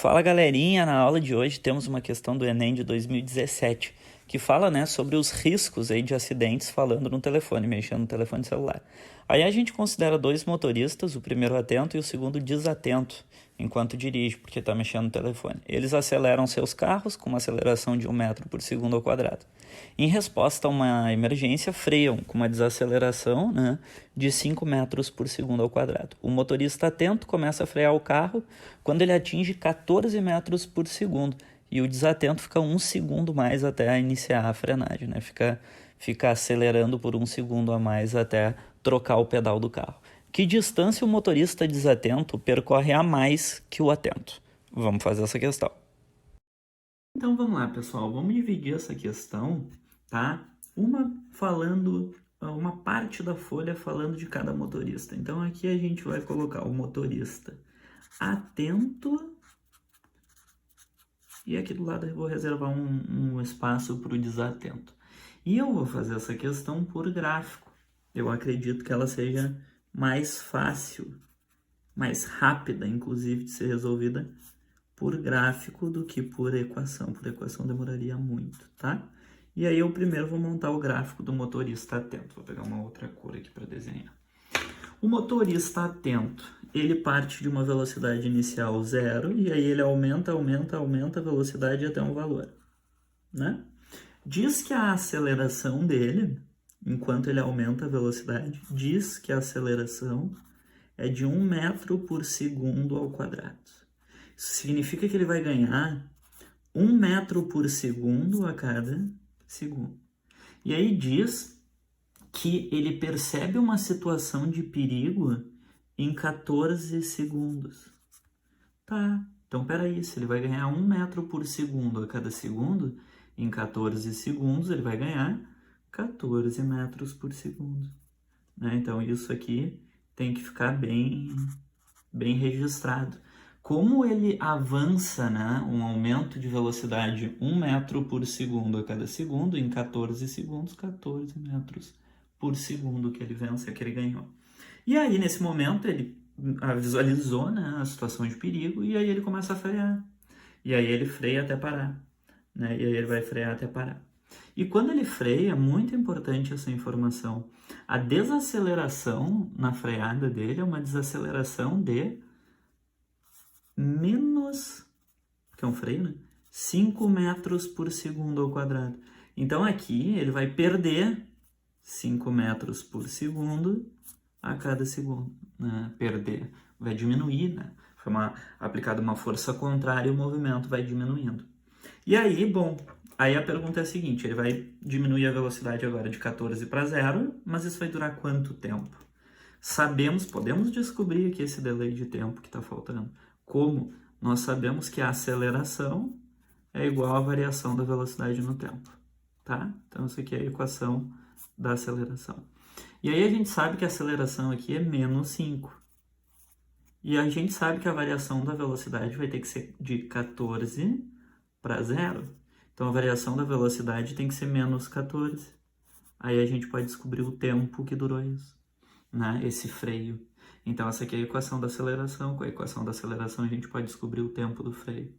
Fala galerinha, na aula de hoje temos uma questão do Enem de 2017 que fala, sobre os riscos aí de acidentes falando no telefone, mexendo no telefone celular. Aí a gente considera dois motoristas, o primeiro atento e o segundo desatento, enquanto dirige, porque está mexendo no telefone. Eles aceleram seus carros com uma aceleração de 1 metro por segundo ao quadrado. Em resposta a uma emergência, freiam com uma desaceleração de 5 metros por segundo ao quadrado. O motorista atento começa a frear o carro quando ele atinge 14 metros por segundo. E o desatento fica 1 segundo mais até iniciar a frenagem, Fica acelerando por 1 segundo a mais até trocar o pedal do carro. Que distância o motorista desatento percorre a mais que o atento? Vamos fazer essa questão. Então vamos lá, pessoal. Vamos dividir essa questão, tá? Uma parte da folha falando de cada motorista. Então aqui a gente vai colocar o motorista atento. E aqui do lado eu vou reservar um espaço para o desatento. E eu vou fazer essa questão por gráfico. Eu acredito que ela seja mais fácil, mais rápida, inclusive, de ser resolvida por gráfico do que por equação. Por equação demoraria muito, tá? E aí eu primeiro vou montar o gráfico do motorista atento. Vou pegar uma outra cor aqui para desenhar. O motorista atento, ele parte de uma velocidade inicial 0 e aí ele aumenta a velocidade até um valor, Diz que a aceleração dele, enquanto ele aumenta a velocidade, diz que a aceleração é de 1 metro por segundo ao quadrado. Isso significa que ele vai ganhar 1 metro por segundo a cada segundo. E aí diz que ele percebe uma situação de perigo em 14 segundos. Tá, então peraí, se ele vai ganhar 1 metro por segundo a cada segundo, em 14 segundos ele vai ganhar 14 metros por segundo. Então isso aqui tem que ficar bem registrado. Como ele avança, um aumento de velocidade 1 metro por segundo a cada segundo, em 14 segundos, 14 metros por segundo que ele vence, que ele ganhou. E aí, nesse momento, ele visualizou a situação de perigo e aí ele começa a frear. E aí ele freia até parar. E aí ele vai frear até parar. E quando ele freia, muito importante essa informação, a desaceleração na freada dele é uma desaceleração de menos, que é um freio, 5 metros por segundo ao quadrado. Então aqui ele vai perder 5 metros por segundo a cada segundo. Perder, vai diminuir, Foi aplicada uma força contrária e o movimento vai diminuindo. E aí, aí a pergunta é a seguinte, ele vai diminuir a velocidade agora de 14 para 0, mas isso vai durar quanto tempo? Podemos descobrir aqui esse delay de tempo que está faltando. Como? Nós sabemos que a aceleração é igual à variação da velocidade no tempo, tá? Então, isso aqui é a equação da aceleração. E aí a gente sabe que a aceleração aqui é menos 5. E a gente sabe que a variação da velocidade vai ter que ser de 14 para 0. Então, a variação da velocidade tem que ser menos 14. Aí a gente pode descobrir o tempo que durou isso, esse freio. Então, essa aqui é a equação da aceleração. Com a equação da aceleração, a gente pode descobrir o tempo do freio.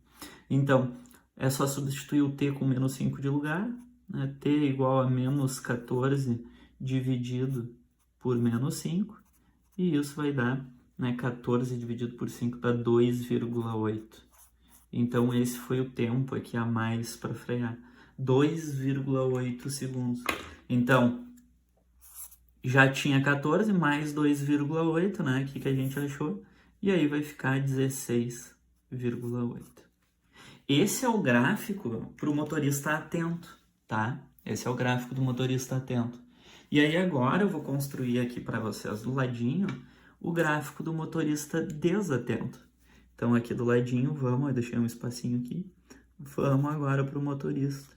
Então, é só substituir o t com menos 5 de lugar. T é igual a menos 14 dividido por menos 5. E isso vai dar, 14 dividido por 5 dá 2,8. Então, esse foi o tempo aqui a mais para frear. 2,8 segundos. Então, já tinha 14 mais 2,8, aqui que a gente achou. E aí vai ficar 16,8. Esse é o gráfico para o motorista atento, tá? Esse é o gráfico do motorista atento. E aí agora eu vou construir aqui para vocês do ladinho o gráfico do motorista desatento. Então aqui do ladinho, eu deixei um espacinho aqui. Vamos agora para o motorista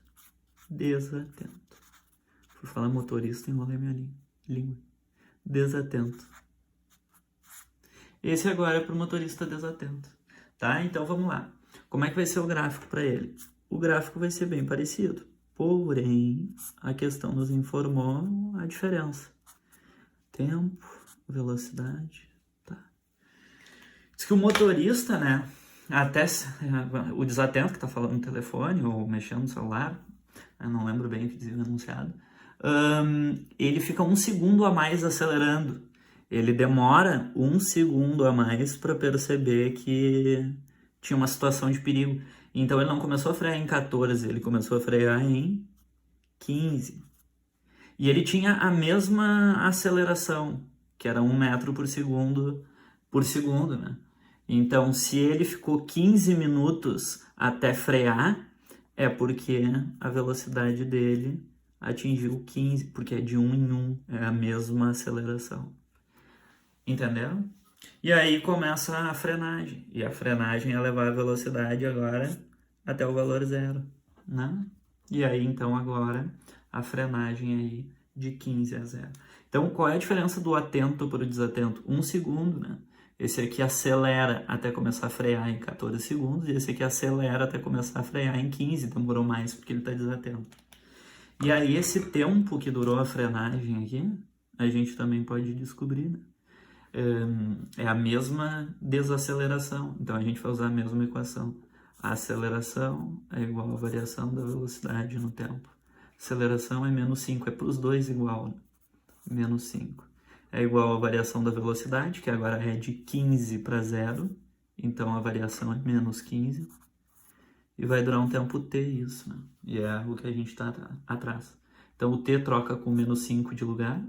desatento. Fui falar motorista, enrolei minha língua. Desatento. Esse agora é para o motorista desatento, tá? Então vamos lá. Como é que vai ser o gráfico para ele? O gráfico vai ser bem parecido, porém a questão nos informou a diferença. Tempo, velocidade, tá? Diz que o motorista, até o desatento que está falando no telefone ou mexendo no celular, eu não lembro bem o que dizia o enunciado, ele fica 1 segundo a mais acelerando. Ele demora 1 segundo a mais para perceber que tinha uma situação de perigo. Então ele não começou a frear em 14, ele começou a frear em 15. E ele tinha a mesma aceleração, que era 1 metro por segundo, né? Então, se ele ficou 15 minutos até frear, é porque a velocidade dele atingiu 15, porque é de 1 em 1, é a mesma aceleração. Entendeu? E aí começa a frenagem. E a frenagem é levar a velocidade agora até o valor zero, né? E aí, então, agora a frenagem aí de 15 a 0. Então, qual é a diferença do atento para o desatento? 1 segundo, né? Esse aqui acelera até começar a frear em 14 segundos, e esse aqui acelera até começar a frear em 15, demorou mais porque ele está desatento. E aí, esse tempo que durou a frenagem aqui, a gente também pode descobrir, né? É a mesma desaceleração, então a gente vai usar a mesma equação. A aceleração é igual à variação da velocidade no tempo. Aceleração é menos 5, é para os dois igual, né? Menos 5. É igual à variação da velocidade, que agora é de 15 para 0, então a variação é menos 15. E vai durar um tempo t isso, né? E é o que a gente está atrás. Então o t troca com menos 5 de lugar,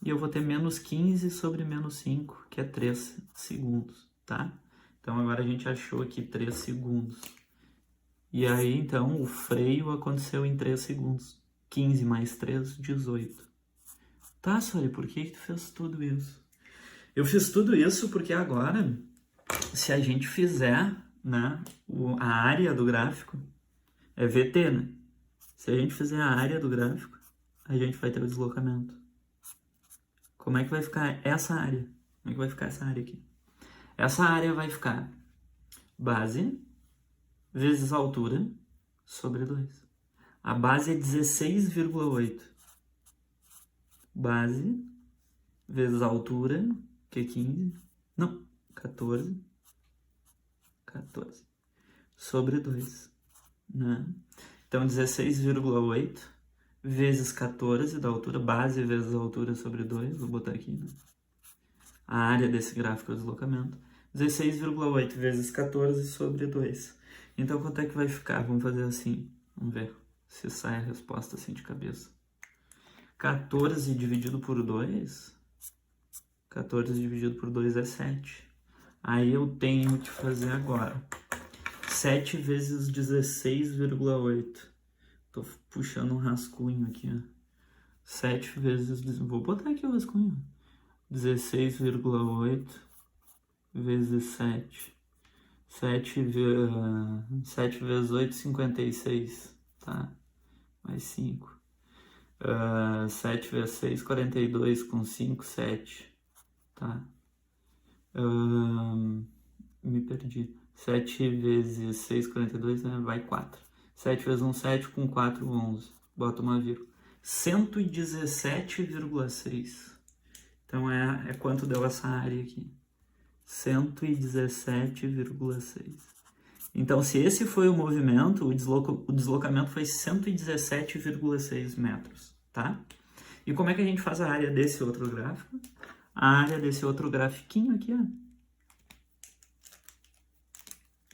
e eu vou ter menos 15 sobre menos 5, que é 3 segundos, tá? Então agora a gente achou aqui 3 segundos. E aí, então, o freio aconteceu em 3 segundos. 15 mais 3, 18. Tá, Sori, por que tu fez tudo isso? Eu fiz tudo isso porque agora, se a gente fizer, né, a área do gráfico, é VT, né? Se a gente fizer a área do gráfico, a gente vai ter o deslocamento. Como é que vai ficar essa área? Como é que vai ficar essa área aqui? Essa área vai ficar base vezes altura sobre 2. A base é 16,8. Base vezes altura, que é 15. Não, 14. 14. Sobre 2. Né? Então, 16,8 vezes 14 da altura, base vezes altura sobre 2. Vou botar aqui, né? A área desse gráfico é o deslocamento. 16,8 vezes 14 sobre 2. Então, quanto é que vai ficar? Vamos fazer assim. Vamos ver se sai a resposta assim de cabeça. 14 dividido por 2. 14 dividido por 2 é 7. Aí eu tenho que fazer agora. 7 vezes 16,8. Tô puxando um rascunho aqui, ó. 7 vezes... Vou botar aqui o rascunho. 16,8 vezes 7. 7 vezes 8, 56. Tá? Mais 5. 7 vezes 6, 42. Com 5, 7. Tá? Me perdi. 7 vezes 6, 42, né? Vai 4. 7 vezes 1, 7. Com 4, 11. Bota uma vírgula. 117,6. Então é quanto deu essa área aqui. 117,6. Então, se esse foi o movimento, o deslocamento foi 117,6 metros, tá? E como é que a gente faz a área desse outro gráfico? A área desse outro grafiquinho aqui, ó.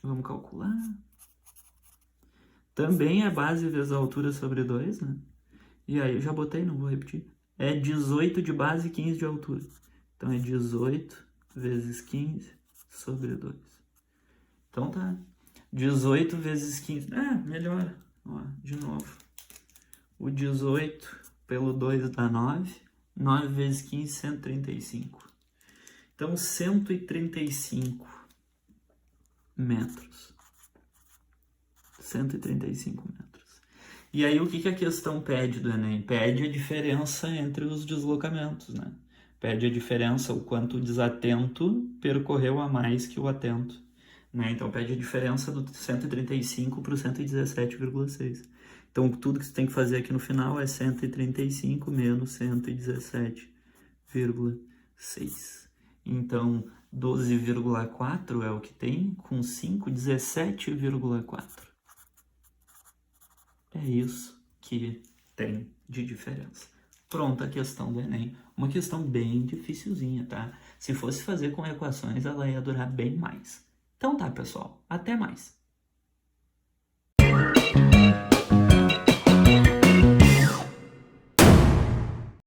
Vamos calcular. Também é base vezes a altura sobre 2, né? E aí, eu já botei, não vou repetir. É 18 de base e 15 de altura. Então, é 18 vezes 15 sobre 2. Então, tá. 18 vezes 15. Melhora. Ó, de novo. O 18 pelo 2 dá 9. 9 vezes 15, 135. Então, 135 metros. 135 metros. E aí, o que a questão pede do Enem? Pede a diferença entre os deslocamentos, né? Pede a diferença, o quanto o desatento percorreu a mais que o atento. Né? Então, pede a diferença do 135 para o 117,6. Então, tudo que você tem que fazer aqui no final é 135 menos 117,6. Então, 12,4 é o que tem, com 5, 17,4. É isso que tem de diferença. Pronta a questão do Enem. Uma questão bem dificilzinha, tá? Se fosse fazer com equações, ela ia durar bem mais. Então tá, pessoal. Até mais.